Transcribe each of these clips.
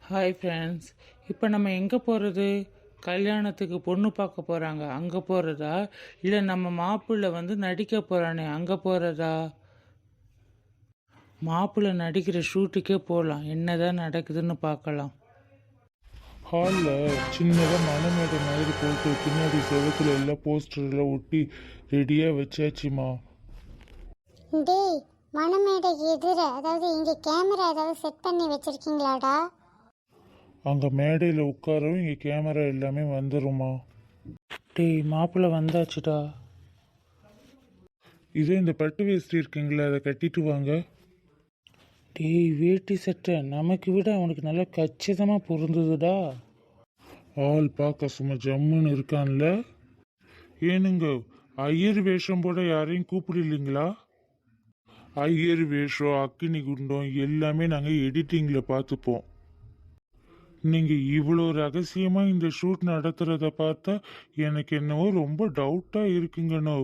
Hi friends. இப்போ நம்ம எங்கே போகிறது? கல்யாணத்துக்கு பொண்ணு பார்க்க போகிறாங்க, அங்கே போகிறதா? இல்லை நம்ம மாப்பிள்ளை நடிக்க போகிறானே அங்கே போகிறதா? மாப்பிள்ளை நடிக்கிற ஷூட்டுக்கே போகலாம், என்னதான் நடக்குதுன்னு பார்க்கலாம். ஹாலில் சின்னதாக மணமேடை மாதிரி போட்டு பின்னாடி செவத்துல எல்லாம் போஸ்டரில் ஒட்டி ரெடியாக வச்சாச்சுமா. டேய், மணமேடைக்கு எதிர அதாவது இங்கே கேமரா ஏதாவது செட் பண்ணி வச்சிருக்கீங்களாடா? அங்கே மேடையில் உட்காரவும் இங்கே கேமரா எல்லாமே வந்துடுமா. டேய், மாப்பிள்ளை வந்தாச்சுடா. இதே இந்த பட்டு வேஷ்டி இருக்குங்களே, அதை கட்டிட்டு வாங்க. டேய், வேட்டி சட்டை நமக்கு விட அவனுக்கு நல்லா கச்சிதமாக பொருந்துதுடா. ஆள் பார்க்க சும்மா ஜம்முன்னு இருக்கான்ல. ஏனுங்க, ஐயர் வேஷம் போட யாரையும் கூப்பிடலீங்களா? ஐயர் வேஷம், அக்கினி குண்டம் எல்லாமே நாங்கள் எடிட்டிங்கில் பார்த்துப்போம். நீங்கள் இவ்வளோ ரகசியமாக இந்த ஷூட் நடத்துகிறத பார்த்தா எனக்கு என்னவோ ரொம்ப டவுட்டாக இருக்குங்கண்ணோ.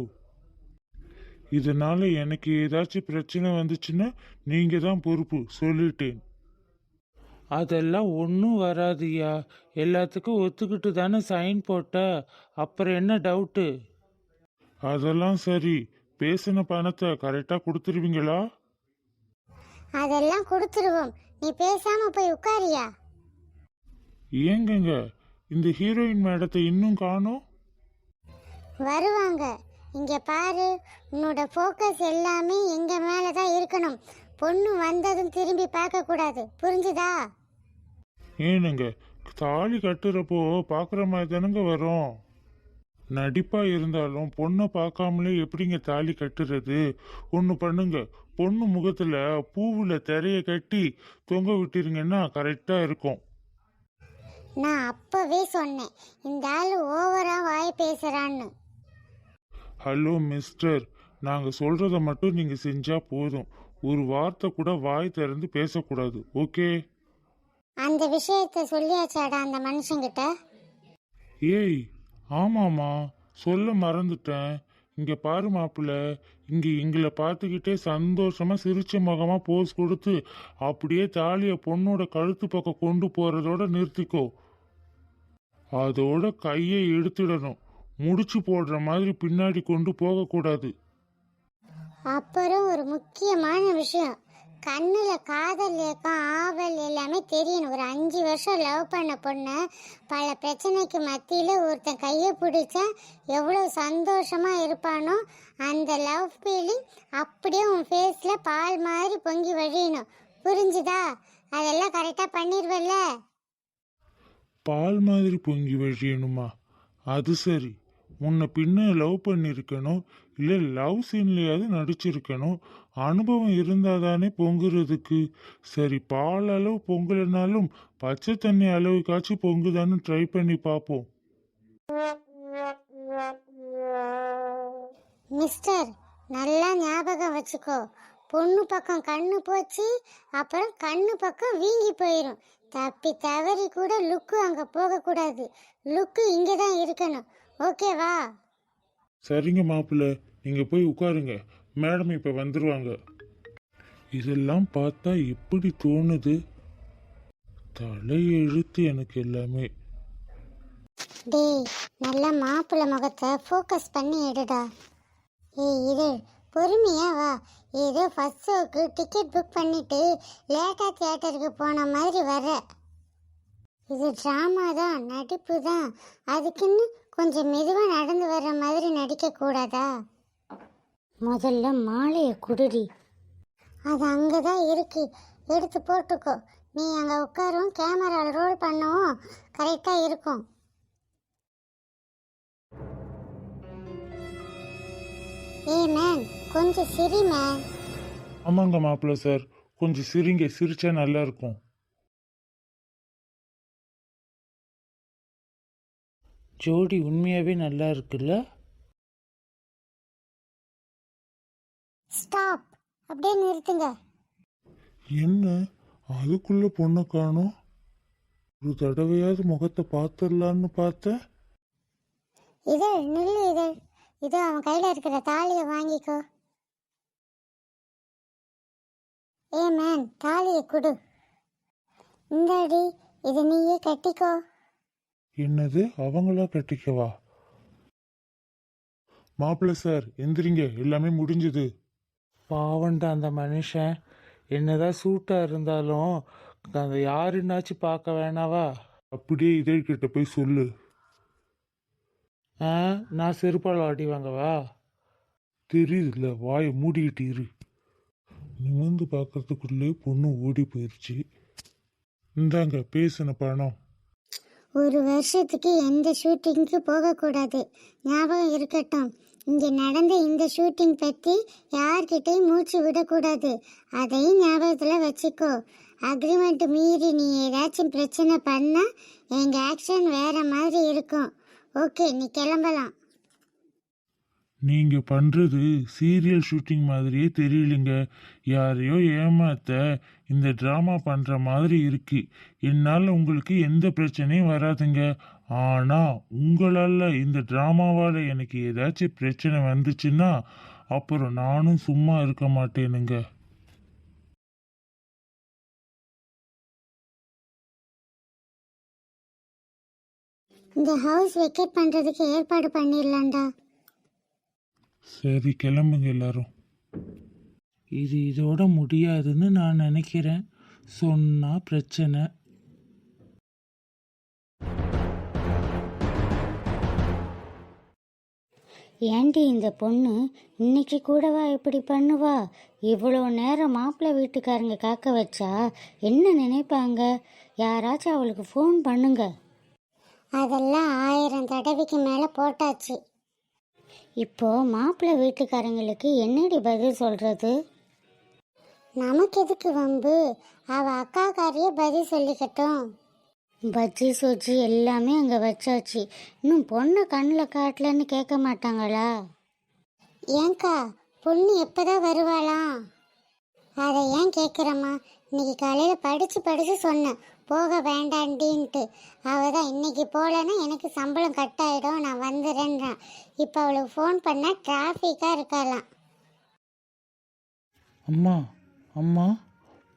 இதனால் எனக்கு ஏதாச்சும் பிரச்சனை வந்துச்சுன்னா நீங்கள் தான் பொறுப்பு, சொல்லிட்டேன். அதெல்லாம் ஒன்றும் வராதுயா, எல்லாத்துக்கும் ஒத்துக்கிட்டு தானே சைன் போட்ட, அப்புறம் என்ன டவுட்டு? அதெல்லாம் சரி, பேசின பணத்தை கரெக்டாக கொடுத்துருவீங்களா? அதெல்லாம் கொடுத்துருவோம், நீ பேசாம போய் உட்காரியா? ஏங்கங்க, இந்த ஹீரோயின் மேடத்தை இன்னும் காணோம்? வருவாங்க. இங்க பாரு, உன்னோட ஃபோக்கஸ் எல்லாமே எங்க மேல தான் இருக்கணும். பொண்ணு வந்ததும் திரும்பி பார்க்க கூடாது, புரிஞ்சுதா? ஏனுங்க, தாலி கட்டுறப்போ பார்க்குற மாதிரி தானுங்க வரும். நடிப்பாக இருந்தாலும் பொண்ணை பார்க்காமலே எப்படிங்க தாலி கட்டுறது? ஒன்று பண்ணுங்க, பொண்ணு முகத்தில் பூவில் திரையை கட்டி தொங்க விட்டுருங்கன்னா கரெக்டாக இருக்கும். நான் அப்பவே சொன்னேன், இந்த ஆள் ஓவரா வாய் பேசுறான்னு. ஹலோ மிஸ்டர், நாங்கள் சொல்கிறத மட்டும் நீங்கள் செஞ்சால் போதும். ஒரு வார்த்தை கூட வாய் திறந்து பேசக்கூடாது, ஓகே? அந்த விஷயத்த சொல்லியாச்சாடா அந்த மனுஷங்கிட்ட? ஏய், ஆமாம்மா, சொல்ல மறந்துட்டேன். இங்கே பாரு மாப்பிள்ள, இங்கே எங்களை பார்த்துக்கிட்டே சந்தோஷமாக சிரிச்ச முகமாக போஸ் கொடுத்து அப்படியே தாலியை பொண்ணோட கழுத்து பக்கம் கொண்டு போகிறதோட நிறுத்திக்கோ. அதோட கையை எடுத்துடணும், முடிச்சு போடுற மாதிரி பின்னாடி கொண்டு போகக்கூடாது. அப்புறம் ஒரு முக்கியமான விஷயம், கண்ணுல காதல் ஏக்கம் ஆவல் எல்லாமே தெரியணும். ஒரு 5 வருஷம் லவ் பண்ண பொண்ணு பல பிரச்சனைக்கு மத்தியில ஒருத்தன் கையை பிடிச்சா எவ்வளவு சந்தோஷமா இருப்பானோ, அந்த லவ் ஃபீலிங் அப்படியே உன் ஃபேஸ்ல பால் மாதிரி பொங்கி வழியணும், புரிஞ்சுதா? அதெல்லாம் கரெக்டா பண்ணிடுவல்ல? பால் மாதிரி பொங்கி வழியணுமா? அது சரி, முன்ன பின்ன லவ் பண்ணியிருக்கணும், இல்லை லவ் சீன்லையாவது நடிச்சிருக்கணும். அனுபவம் இருந்தால் தானே பொங்குறதுக்கு. சரி, பால் அளவு பொங்கலைனாலும் பச்சை தண்ணி அளவுக்காச்சும் பொங்குதான்னு ட்ரை பண்ணி பார்ப்போம். மிஸ்டர், நல்லா ஞாபகம் வச்சுக்கோ, பொண்ணு பக்கம் கண்ணு போச்சு அப்புறம் கண்ணு பக்கம் வீங்கி போயிடும். தப்பி தவறி கூட லுக்கு அங்கே போகக்கூடாது, லுக்கு இங்கே தான் இருக்கணும், ஓகேவா? சரிங்க மாப்பிள்ள, நீங்கள் போய் உட்காருங்க, மேடம் இப்போ வந்துடுவாங்க. இதெல்லாம் பார்த்தா எப்படி தோணுது? தலையெழுத்து எனக்கு எல்லாமே. டேய், நல்ல மாப்பிள்ளை முகத்தை ஃபோக்கஸ் பண்ணி எடுடா. ஏய், இது பொறுமையா வா. ஏதோ ஃபர்ஸ்ட் ஷோக்கு டிக்கெட் புக் பண்ணிட்டு லேட்டாக தியேட்டருக்கு போன மாதிரி வர. இது ட்ராமா தான், நடிப்பு தான், அதுக்குன்னு கொஞ்சம் மெதுவாக நடந்து வர்ற மாதிரி நடிக்கக்கூடாதா? முதல்ல மாலையை குடுடி. அது அங்கே தான் இருக்கு, எடுத்து போட்டுக்கோ. நீ அங்கே உட்காரும், கேமராவில் ரோல் பண்ணவும் கரெக்டாக இருக்கும். ஏய் மேன், கொஞ்சம் சிரி மேன். ஆமாங்க மாப்பிள்ள சார், கொஞ்சம் சிரிங்க, சிரிச்சா நல்லா இருக்கும். ஜோடி உண்மையாகவே நல்லா இருக்குல்ல? ஸ்டாப், அப்படியே நிறுத்துங்க. என்ன அதுக்குள்ள பொண்ணை காணோம்? ஒரு தடவையாவது முகத்தை பார்த்துடலான்னு பார்த்தேன். இதழ் நில்லு, இதழ். இதோ அவன் கையில் இருக்கிற தாலியை வாங்கிக்கோ. ஏ மேன், தாலியை கொடு. இந்தாடி, இதை நீயே கட்டிக்கோ. என்னது, அவங்களா கட்டிக்கவா? மாப்பிள்ள சார் எந்திரிங்க, எல்லாமே முடிஞ்சது. பாவண்டா அந்த மனுஷன். என்னதான் சூட்டாக இருந்தாலும் அந்த யாருன்னாச்சும் பார்க்க வேணாவா? அப்படியே இதழ்கிட்ட போய் சொல்லு. ஆ, நான் செருப்பால் அடி வாங்கவா? தெரியுதுல்ல, வாயை மூடிக்கிட்டு இரு. நிமிர்ந்து பார்க்கறதுக்குள்ளே பொண்ணு ஓடி போயிடுச்சு. இந்தாங்க பேசின பணம். ஒரு வருஷத்துக்கு எந்த ஷூட்டிங்க்கு போகக்கூடாது, ஞாபகம் இருக்கட்டும். இங்கே நடந்த இந்த ஷூட்டிங் பற்றி யார்கிட்டையும் மூச்சு விடக்கூடாது, அதையும் ஞாபகத்தில் வச்சுக்கோ. அக்ரிமெண்ட் மீறி நீ ஏதாச்சும் பிரச்சனை பண்ணால் எங்கள் ஆக்ஷன் வேற மாதிரி இருக்கும். ஓகே, நீ கிளம்பலாம். நீங்க பண்றது சீரியல் ஷூட்டிங் மாதிரியே தெரியலங்க. யாரையோ ஏமாத்த இந்த டிராமா பண்ற மாதிரி இருக்கு. என்னால உங்களுக்கு எந்த பிரச்சனையும் வராதுங்க. ஆனா உங்களால இந்த டிராமாவால எனக்கு ஏதாச்சும் பிரச்சனை வந்துச்சுன்னா அப்புறம் நானும் சும்மா இருக்க மாட்டேனுங்க. இந்த ஹவுஸ் வெக்கேட் பண்ணுறதுக்கு ஏற்பாடு பண்ணிடலாம்டா. சரி, கிளம்புங்க எல்லாரும். இது இதோட முடியாதுன்னு நான் நினைக்கிறேன். சொன்னா பிரச்சனை. ஏண்டி இந்த பொண்ணு இன்னைக்கு கூடவா இப்படி பண்ணுவா? இவ்வளோ நேரம் மாப்பிள்ளை வீட்டுக்காரங்க காக்க வச்சா என்ன நினைப்பாங்க? யாராச்சும் அவளுக்கு ஃபோன் பண்ணுங்க. அதெல்லாம் 1000 தடவைக்கு மேலே போட்டாச்சு. இப்போ மாப்பிள்ளை வீட்டுக்காரங்களுக்கு என்னடி பதில் சொல்றது? நமக்கு எதுக்கு வம்பு, அவ அக்காக்காரியே பதில் சொல்லிக்கட்டும். பஜ்ஜி சொஜ்ஜி எல்லாமே அங்கே வச்சாச்சு, இன்னும் பொண்ணை கண்ணில் காட்டலன்னு கேட்க மாட்டாங்களா? ஏங்கா, பொண்ணு எப்போதான் வருவாளா? அதை ஏன் கேட்குறம்மா? இன்னைக்கு காலையில் படித்து சொன்னேன் போக வேண்டாண்டின்ட்டு. அவள் தான் இன்னைக்கு போகலன்னா எனக்கு சம்பளம் கட் ஆகிடும், நான் வந்துடுறேன்றான். இப்போ அவளுக்கு ஃபோன் பண்ணால் டிராஃபிக்காக இருக்கலாம். அம்மா அம்மா,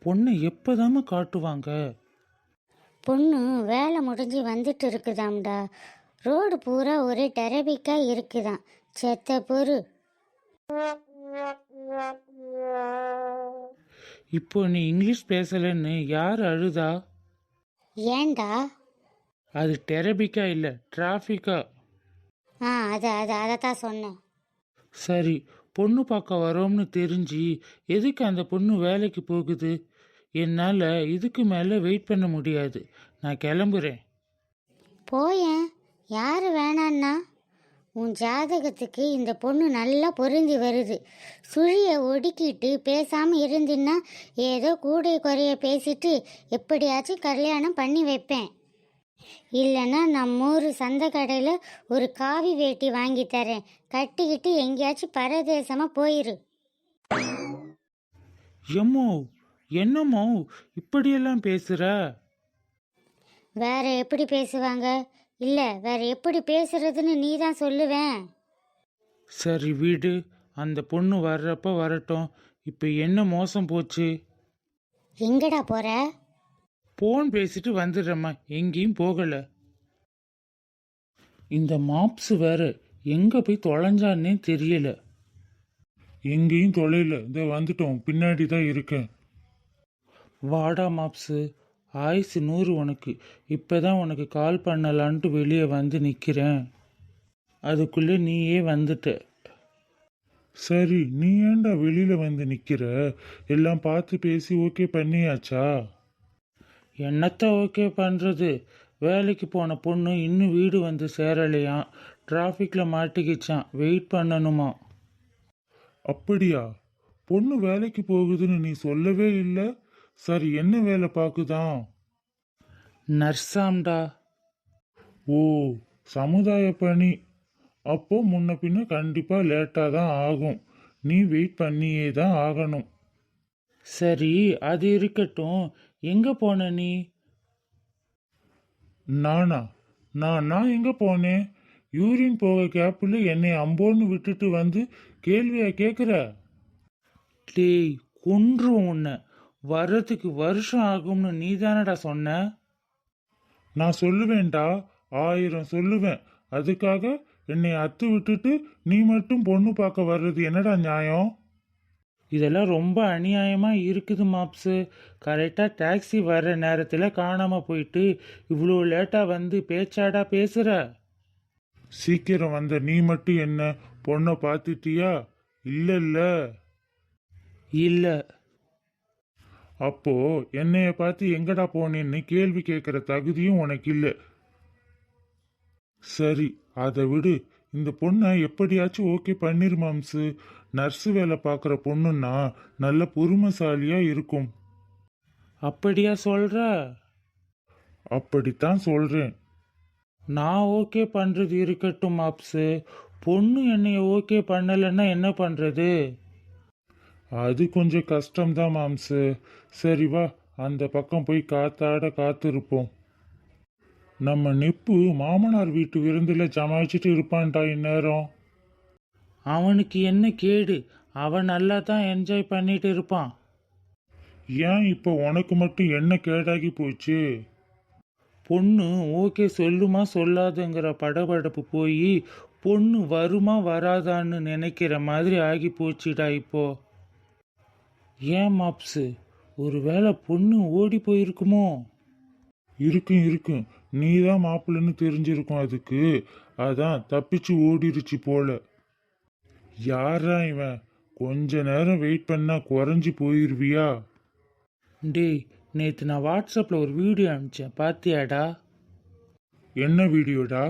பொண்ணை எப்போதாம்மா காட்டுவாங்க? பொண்ணு வேலை முடிஞ்சு வந்துட்டு இருக்குதாம்டா. ரோடு பூரா ஒரே டெரபிக்காக இருக்குதாம். செத்த பொறு. இப்போ நீ இங்கிலீஷ் பேசலன்னு யார் அழுதா? ஏண்டா? அது டெரபிக்கா இல்லை, டிராஃபிக்கா. அதைத்தான் சொன்னேன். சரி, பொண்ணு பார்க்க வரோம்னு தெரிஞ்சு எதுக்கு அந்த பொண்ணு வேலைக்கு போகுது? என்னால் இதுக்கு மேலே வெயிட் பண்ண முடியாது, நான் கிளம்புறேன். போயேன், யார் வேணான்னா? உன் ஜாதகத்துக்கு இந்த பொண்ணு நல்லா பொருந்தி வருது. சுழியை ஒடுக்கிட்டு பேசாமல் இருந்தின்னா ஏதோ கூட குறைய பேசிட்டு எப்படியாச்சும் கல்யாணம் பண்ணி வைப்பேன். இல்லைன்னா நம்ம ஊர் சந்தை கடையில் ஒரு காவி வேட்டி வாங்கி தரேன், கட்டிக்கிட்டு எங்கேயாச்சும் பரதேசமாக போயிரு. எம்மோ, என்னமோ இப்படியெல்லாம் பேசுகிற? வேற எப்படி பேசுவாங்க? இல்லை, வேற எப்படி பேசுறதுன்னு நீ தான் சொல்லுவேன். சரி வீடு, அந்த பொண்ணு வர்றப்ப வரட்டும். இப்போ என்ன மோசம் போச்சு? எங்கடா போற? ஃபோன் பேசிட்டு வந்துடுறேம்மா, எங்கேயும் போகலை. இந்த மாப்ஸ் வேற எங்கே போய் தொலைஞ்சான்னே தெரியல. எங்கேயும் தொலைல, இந்த வந்துட்டோம், பின்னாடி தான் இருக்கேன். வாடா மாப்ஸு, ஆயுசு 100 உனக்கு. இப்போ தான் உனக்கு கால் பண்ணலான்ட்டு வெளியே வந்து நிற்கிறேன், அதுக்குள்ளே நீயே வந்துட்ட. சரி, நீ ஏன்டா வெளியில வந்து நிக்கிற? எல்லாம் பார்த்து பேசி ஓகே பண்ணியாச்சா? என்னத்த ஓகே பண்ணுறது? வேலைக்கு போன பொண்ணு இன்னும் வீடு வந்து சேரலையாம், டிராஃபிக்கில் மாட்டிக்கிச்சான், வெயிட் பண்ணணுமா. அப்படியா? பொண்ணு வேலைக்கு போகுதுன்னு நீ சொல்லவே இல்லை. சரி, என்ன வேலை பார்க்குதான்? நர்ஸாம்டா. ஓ, சமுதாய பணி. அப்போ முன்ன பின்ன கண்டிப்பா லேட்டா தான் ஆகும். நீ வெயிட் பண்ணியே தான் ஆகணும். சரி, அது இருக்கட்டும். எங்கே போன நீ? நானா? நான் எங்க போனேன்? யூரின் போக கேப்பில் என்னை அம்போன்னு விட்டுட்டு வந்து கேள்வியா கேட்குற? டேய், கொன்றுவோம் உன்னை. வர்றதுக்கு வருஷம் ஆகும்னு நீ தானடா சொன்ன. நான் சொல்லுவேன்டா, 1000 சொல்லுவேன். அதுக்காக என்னை அத்து விட்டுட்டு நீ மட்டும் பொண்ணு பார்க்க வர்றது என்னடா நியாயம்? இதெல்லாம் ரொம்ப அநியாயமாக இருக்குது மாப்ஸு. கரெக்டாக டாக்ஸி வர்ற நேரத்தில் காணாமல் போயிட்டு இவ்வளோ லேட்டாக வந்து பேச்சாடா பேசுகிற? சீக்கிரம் வந்த நீ மட்டும் என்ன பொண்ணை பார்த்துட்டியா? இல்ல. இல்லை. அப்போ என்னைய பார்த்து எங்கடா போனேன்னு கேள்வி கேட்குற தகுதியும் உனக்கு இல்லை. சரி, அதை விடு. இந்த பொண்ணை எப்படியாச்சும் ஓகே பண்ணிரு மாம்சு. நர்ஸு வேலை பார்க்குற பொண்ணுன்னா நல்ல பொறுமைசாலியா இருக்கும். அப்படியா சொல்கிற? அப்படித்தான் சொல்றேன். நான் ஓகே பண்ணுறது இருக்கட்டும் மாப்ஸு. பொண்ணு என்னைய ஓகே பண்ணலைன்னா என்ன பண்ணுறது? அது கொஞ்சம் கஷ்டம்தான் மாம்சு. சரி வா, அந்த பக்கம் போய் காத்தாட காத்திருப்போம். நம்ம நெப்பு மாமனார் வீட்டு விருந்தில் ஜமாய்ச்சிட்டு இருப்பான்டா இந்நேரம். அவனுக்கு என்ன கேடு? அவன் நல்லா தான் என்ஜாய் பண்ணிட்டு இருப்பான். ஏன் இப்போ உனக்கு மட்டும் என்ன கேடாகி போச்சு? பொண்ணு ஓகே சொல்லுமா சொல்லாதுங்கிற படபடப்பு போய் பொண்ணு வருமா வராதான்னு நினைக்கிற மாதிரி ஆகி போச்சுடா இப்போ. ஏன் மாப்ஸு, ஒருவேளை பொண்ணு ஓடி போயிருக்குமோ? இருக்கும். நீ தான் மாப்பிள்ளைன்னு தெரிஞ்சிருக்கும் அதுக்கு. அதான் தப்பிச்சு ஓடிருச்சு போல. யாரா இவன்? கொஞ்ச நேரம் வெயிட் பண்ணா குறைஞ்சி போயிருவியா? டேய், நேற்று நான் வாட்ஸ்அப்பில் ஒரு வீடியோ அனுப்பிச்சேன், பாத்தியாடா? என்ன வீடியோடா?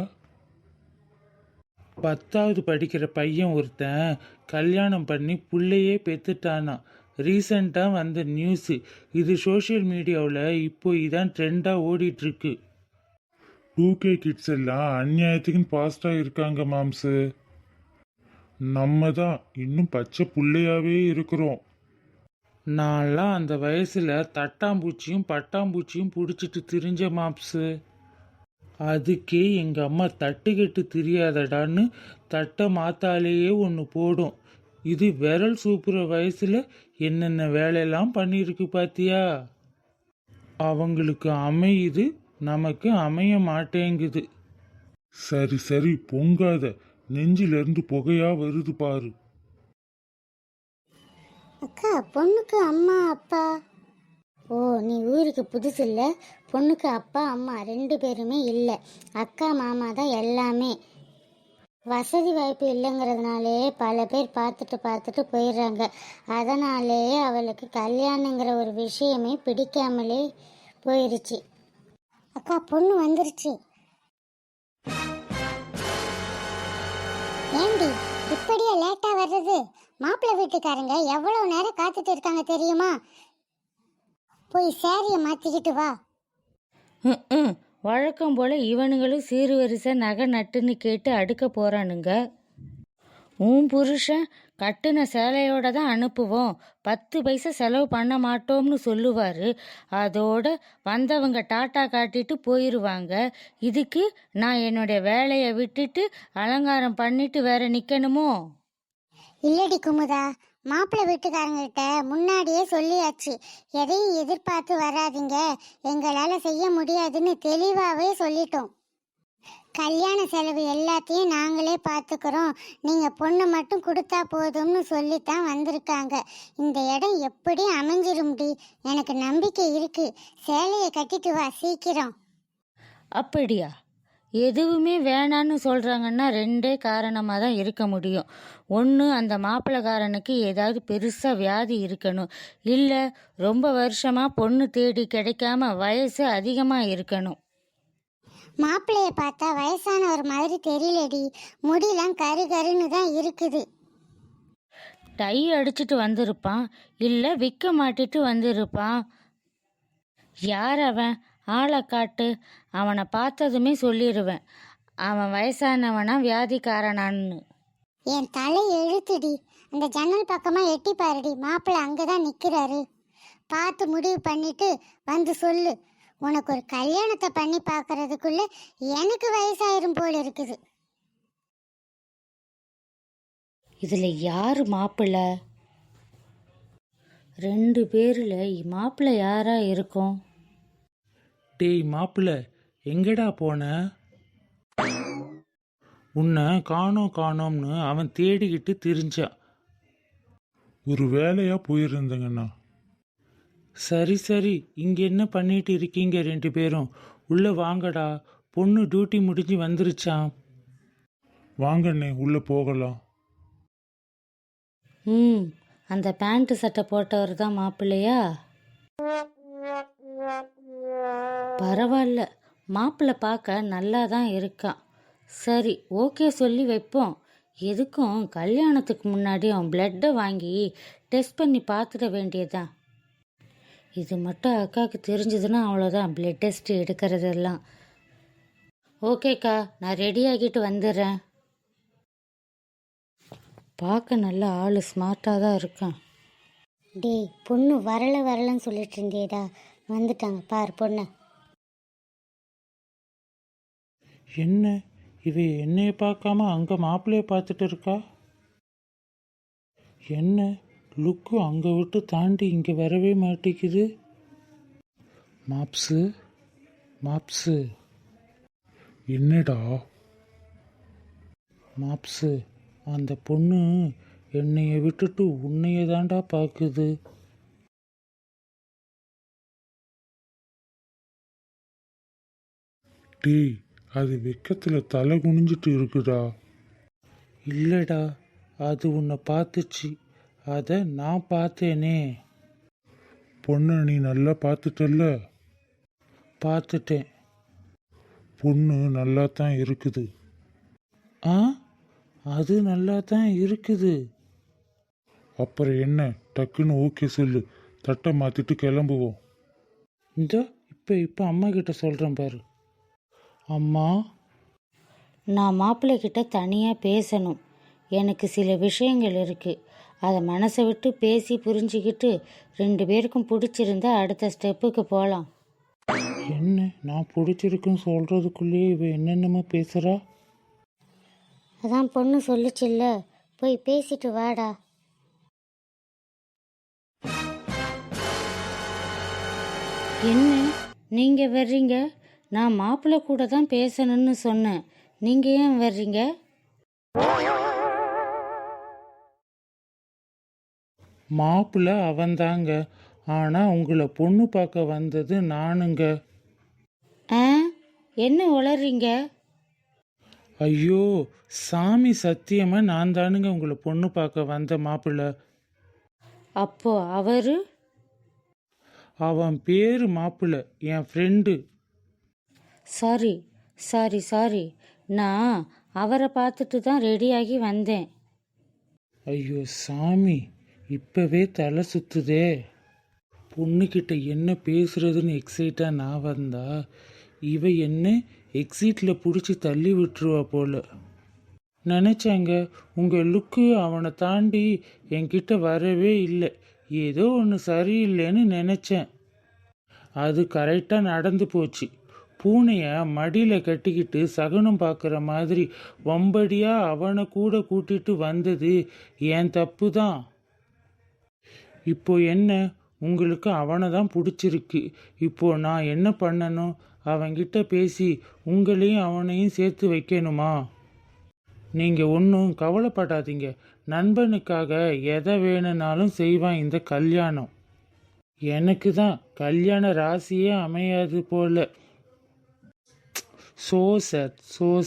10வது படிக்கிற பையன் ஒருத்தன் கல்யாணம் பண்ணி புள்ளையே பெத்துட்டானா. ரீசண்டாக வந்த நியூஸு இது. சோஷியல் மீடியாவில் இப்போ இதான் ட்ரெண்டாக ஓடிட்டுருக்கு. 2K கிட்ஸ் எல்லாம் அநியாயத்துக்குன்னு பாஸ்டாக இருக்காங்க மாம்சு. நம்ம தான் இன்னும் பச்சை புள்ளையாவே இருக்கிறோம். நான்லாம் அந்த வயசில் தட்டாம்பூச்சியும் பட்டாம்பூச்சியும் பிடிச்சிட்டு திரிஞ்ச மாப்ஸு. அதுக்கே எங்கள் அம்மா தட்டுக்கெட்டு திரியாதடான்னு தட்டை மாத்தாலேயே ஒன்று போடும். இது விரல் சூப்புற வயசில் என்னென்ன வேலையெல்லாம் பண்ணியிருக்கு பாத்தியா? அவங்களுக்கு அமையுது, நமக்கு அமைய மாட்டேங்குது. சரி பொங்காத. நெஞ்சிலிருந்து புகையா வருது பாரு. அக்கா, பொண்ணுக்கு அம்மா அப்பா? ஓ, நீ ஊருக்கு புதுசு இல்லை. பொண்ணுக்கு அப்பா அம்மா 2 பேருமே இல்லை. அக்கா மாமா தான் எல்லாமே. வசதி வாய்ப்பு இல்லைங்கிறதுனாலே பல பேர் பார்த்துட்டு போயிடுறாங்க. அதனாலே அவளுக்கு கல்யாணங்கிற ஒரு விஷயமே பிடிக்காமலே போயிருச்சு. அக்கா, பொண்ணு வந்துருச்சு. ஏண்டி இப்படியே லேட்டா வர்றது? மாப்பிள்ளை வீட்டுக்காரங்க எவ்வளவு நேரம் காத்துட்டு இருக்காங்க தெரியுமா? போய் சேரிய மாத்திக்கிட்டு வா. வழக்கம் போல் இவனுங்களும் சீர்வரிசை நகை நட்டுன்னு கேட்டு அடுக்க போகிறானுங்க. உன் புருஷன் கட்டுன சேலையோட தான் அனுப்புவோம், 10 பைசா செலவு பண்ண மாட்டோம்னு சொல்லுவார். அதோட வந்தவங்க டாட்டா காட்டிட்டு போயிடுவாங்க. இதுக்கு நான் என்னுடைய வேலையை விட்டுட்டு அலங்காரம் பண்ணிட்டு வேற நிற்கணுமோ? இல்லடி குமுதா, மாப்பிள்ளை வீட்டுக்காரங்கிட்ட முன்னாடியே சொல்லியாச்சு. எதையும் எதிர்பார்த்து வராதிங்க, எங்களால் செய்ய முடியாதுன்னு தெளிவாகவே சொல்லிட்டோம். கல்யாண செலவு எல்லாத்தையும் நாங்களே பார்த்துக்கிறோம், நீங்கள் பொண்ணு மட்டும் கொடுத்தா போதும்னு சொல்லித்தான் வந்திருக்காங்க. இந்த இடம் எப்படி அமைஞ்சிரும்டி, எனக்கு நம்பிக்கை இருக்கு. சேலையை கட்டிட்டு வா சீக்கிரம். அப்படியா? எதுவுமே வேணான்னு சொல்கிறாங்கன்னா 2 காரணமாக தான் இருக்க முடியும். ஒன்று, அந்த மாப்பிள்ளைக்காரனுக்கு ஏதாவது பெருசாக வியாதி இருக்கணும். இல்லை, ரொம்ப வருஷமாக பொண்ணு தேடி கிடைக்காம வயசு அதிகமாக இருக்கணும். மாப்பிள்ளைய பார்த்தா வயசானவர் மாதிரி தெரியலடி, முடியெல்லாம் கருன்னு தான் இருக்குது. டை அடிச்சிட்டு வந்திருப்பான், இல்லை விற்க மாட்டிட்டு வந்திருப்பான். யார் அவன்? ஆளை காட்டு. அவனை பார்த்ததுமே சொல்லிடுவேன், அவன் வயசானவனா வியாதிக்காரனான்னு. என் தலை எழுத்துடி. அந்த ஜன்னல் பக்கமாக எட்டி பாருடி, மாப்பிள்ளை அங்கே தான் நிற்கிறாரு. பார்த்து முடிவு பண்ணிட்டு வந்து சொல்லு. உனக்கு ஒரு கல்யாணத்தை பண்ணி பார்க்கறதுக்குள்ள எனக்கு வயசாயிரும் போல இருக்குது. இதில் யார் மாப்பிள்ளை? 2 பேரில் மாப்பிள்ளை யாரா இருக்கும்? டேய் மாப்பிள்ளை, எங்கடா போன? உன்னை காணோம்னு அவன் தேடிக்கிட்டு திரிஞ்சான். ஒரு வேலையா போயிருந்தேங்கண்ணா. சரி சரி, இங்க என்ன பண்ணிட்டு இருக்கீங்க ரெண்டு பேரும்? உள்ள வாங்கடா, பொண்ணு டியூட்டி முடிஞ்சு வந்துருச்சாம். வாங்கண்ணே உள்ள போகலாம். ம், அந்த பேண்ட்டு சட்டை போட்டவர் தான் மாப்பிள்ளையா? பரவாயில்ல, மாப்பிள்ளை பார்க்க நல்லா தான் இருக்கான். சரி, ஓகே சொல்லி வைப்போம். எதுக்கும் கல்யாணத்துக்கு முன்னாடி அவன் பிளட்டை வாங்கி டெஸ்ட் பண்ணி பார்த்துட வேண்டியதுதான். இது மட்டும் அக்காவுக்கு தெரிஞ்சதுன்னா அவ்வளோதான், பிளட் டெஸ்ட் எடுக்கிறதெல்லாம். ஓகேக்கா, நான் ரெடி ஆகிட்டு வந்துடுறேன். பார்க்க நல்ல ஆள், ஸ்மார்ட்டாக தான் இருக்கான். டேய், பொண்ணு வரலன்னு சொல்லிட்டு இருந்தேடா, வந்துட்டாங்க பார் பொண்ணு. என்ன இவ என்னைய பார்க்காம அங்க மாப்பிள்ளைய பார்த்துட்டு இருக்கா? என்ன லுக்கு அங்க விட்டு தாண்டி இங்க வரவே மாட்டேங்குது. மாப்ஸு மாப்ஸு என்னடா? மாப்ஸு, அந்த பொண்ணு என்னைய விட்டுட்டு உன்னைய தாண்டா பார்க்குது. டேய், அது வெக்கத்துல தலை குனிஞ்சிட்டு இருக்குடா. இல்லடா, அது உன்னை பார்த்துச்சு, அதை நான் பார்த்தேனே. பொண்ணை நீ நல்லா பார்த்துட்டல்ல? பார்த்துட்டேன். பொண்ணு நல்லா தான் இருக்குது. ஆ, அது நல்லா தான் இருக்குது. அப்புறம் என்ன, டக்குன்னு ஓகே சொல்லு, தட்டை மாத்திட்டு கிளம்புவோம். இந்த இப்போ அம்மா கிட்ட சொல்கிறேன் பாரு. அம்மா, நான் மாப்பிள்ளைக்கிட்ட தனியாக பேசணும். எனக்கு சில விஷயங்கள் இருக்குது. அதை மனசை விட்டு பேசி புரிஞ்சுக்கிட்டு 2 பேருக்கும் பிடிச்சிருந்தா அடுத்த ஸ்டெப்புக்கு போகலாம். என்ன நான் பிடிச்சிருக்குன்னு சொல்கிறதுக்குள்ளேயே இவ என்னென்னமோ பேசுகிறா. அதான் பொண்ணு சொல்லுச்சுல்ல, போய் பேசிட்டு வாடா. என்ன, நீங்கள் வர்றீங்க? நான் மாப்பிள்ளை கூட தான் பேசணும்னு சொன்னேன். நீங்கள் ஏன் வர்றீங்க? மாப்பிள்ளை அவன்தாங்க, ஆனால் உங்களை பொண்ணு பார்க்க வந்தது நானுங்க. ஆ, என்ன உளறீங்க? ஐயோ சாமி, சத்தியமாக நான் தானுங்க உங்களை பொண்ணு பார்க்க வந்த மாப்பிள்ளை. அப்போ அவரு? அவன் பேர் மாப்பிள்ளை, என் ஃப்ரெண்டு. சாரி சாரி சாரி, நான் அவரை பார்த்துட்டு தான் ரெடியாகி வந்தேன். ஐயோ சாமி, இப்போவே தலை சுத்துதே. பொண்ணுக்கிட்ட என்ன பேசுறதுன்னு எக்ஸைட்டாக நான் வந்தா இவ என்ன எக்ஸிட்டில் பிடிச்சி தள்ளி விட்டுருவா போல. நினச்சாங்க உங்கள் லுக்கு அவனை தாண்டி என்கிட்ட வரவே இல்லை, ஏதோ ஒன்று சரியில்லைன்னு நினச்சேன். அது கரெக்டாக நடந்து போச்சு. பூனையை மடியில் கட்டிக்கிட்டு சகுனம் பார்க்குற மாதிரி வம்படியாக அவனை கூட கூட்டிட்டு வந்தது என் தப்பு தான். இப்போ என்ன, உங்களுக்கு அவனை தான் பிடிச்சிருக்கு. இப்போ நான் என்ன பண்ணணும்? அவன்கிட்ட பேசி உங்களையும் அவனையும் சேர்த்து வைக்கணுமா? நீங்கள் ஒன்றும் கவலைப்படாதீங்க, நண்பனுக்காக எதை வேணும்னாலும் செய்வான் இந்த கல்யாணம். எனக்கு தான் கல்யாண ராசியே அமையாது போல. So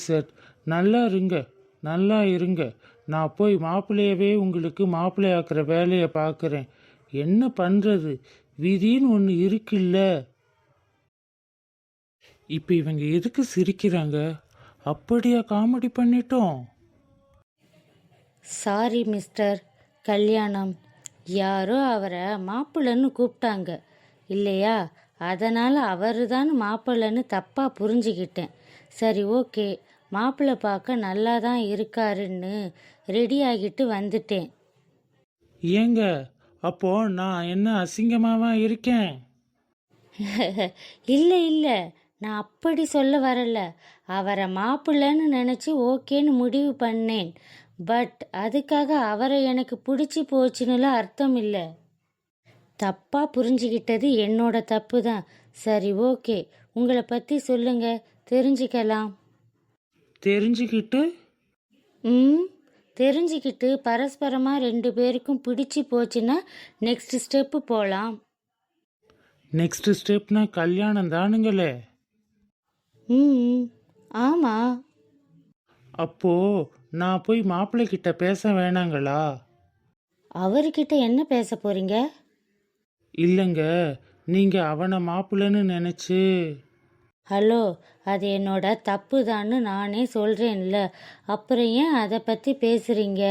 sad. நல்லா இருங்க. நான் போய் மாப்பிள்ளையவே உங்களுக்கு மாப்பிள்ளையாக்குற வேலையை பார்க்குறேன். என்ன பண்ணுறது, விதின்னு ஒன்று இருக்குல்ல. இப்போ இவங்க எதுக்கு சிரிக்கிறாங்க? அப்படியா காமெடி பண்ணிட்டோம்? சாரி மிஸ்டர் கல்யாணம், யாரோ அவரை மாப்பிள்ளைன்னு கூப்பிட்டாங்க இல்லையா, அதனால் அவரு தான் மாப்பிள்ளைன்னு தப்பாக புரிஞ்சுக்கிட்டேன். சரி ஓகே, மாப்பிள்ளை பார்க்க நல்லா தான் இருக்காருன்னு ரெடி ஆகிட்டு வந்துட்டேன். ஏங்க, அப்போ நான் என்ன அசிங்கமாவா இருக்கேன்? இல்லை இல்லை, நான் அப்படி சொல்ல வரல. அவரை மாப்பிள்ளைன்னு நினச்சி ஓகேன்னு முடிவு பண்ணேன். பட் அதுக்காக அவரை எனக்கு பிடிச்சி போச்சுன்னுலாம் அர்த்தம் இல்லை. தப்பாக புரிஞ்சுக்கிட்டது என்னோட தப்பு தான். சரி, ஓகே. உங்களை பற்றி சொல்லுங்க, தெரிஞ்சுக்கலாம். தெரிஞ்சுக்கிட்டு ம் தெரிஞ்சுக்கிட்டு பரஸ்பரமாக 2 பேருக்கும் பிடிச்சி போச்சுன்னா நெக்ஸ்ட் ஸ்டெப்பு போகலாம். நெக்ஸ்ட் ஸ்டெப்னா கல்யாணம் தானுங்களே. ம் ஆமாம். அப்போ நான் போய் மாப்பிள்ளை கிட்ட பேச வேணாங்களா? அவர்கிட்ட என்ன பேச போகிறீங்க? இல்லைங்க, நீங்க அவனை மாப்பிள்ளைன்னு நினைச்சு. ஹலோ, அது என்னோட தப்பு தான்னு நானே சொல்கிறேன்ல, அப்புறம் ஏன் அதை பற்றி பேசுகிறீங்க?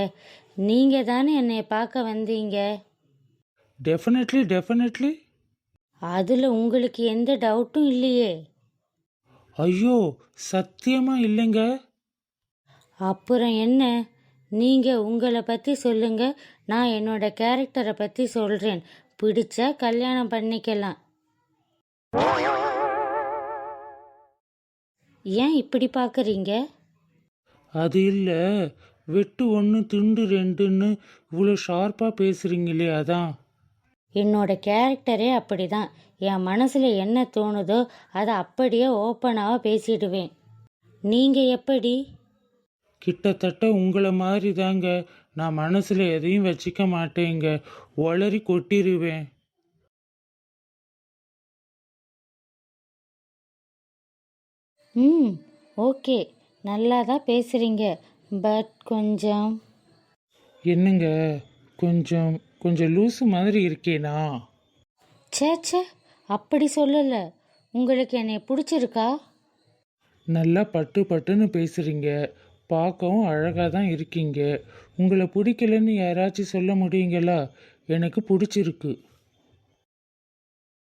நீங்கள் தானே என்னை பார்க்க வந்தீங்க. Definitely definitely. அதில் உங்களுக்கு எந்த டவுட்டும் இல்லையே. ஐயோ, சத்தியமா இல்லைங்க. அப்புறம் என்ன? நீங்கள் உங்களை பற்றி சொல்லுங்க, நான் என்னோட கேரக்டரை பற்றி சொல்கிறேன். பிடிச்சா கல்யாணம் பண்ணிக்கலாம். ஏன் இப்படி பார்க்குறீங்க? அது இல்லை, வெட்டு ஒன்று துண்டு ரெண்டுன்னு இவ்வளோ ஷார்ப்பாக பேசுகிறீங்களே அதான். என்னோட கேரக்டரே அப்படி தான். என் மனசில் என்ன தோணுதோ அதை அப்படியே ஓப்பனாக பேசிடுவேன். நீங்கள் எப்படி? கிட்டத்தட்ட உங்களை மாதிரி தாங்க. நான் மனசில் எதையும் வச்சுக்க மாட்டேங்க, ஒளறி கொட்டிடுவேன். ம் ஓகே, நல்லா தான் பேசுகிறீங்க. பட் கொஞ்சம் என்னங்க, கொஞ்சம் கொஞ்சம் லூசு மாதிரி இருக்கேனா? ச்சே, அப்படி சொல்லலை. உங்களுக்கு என்னை பிடிச்சிருக்கா? நல்லா பட்டு பட்டுன்னு பேசுகிறீங்க, பார்க்கவும் அழகாக தான் இருக்கீங்க. உங்களை பிடிக்கலன்னு யாராச்சும் சொல்ல முடியுங்களா? எனக்கு பிடிச்சிருக்கு.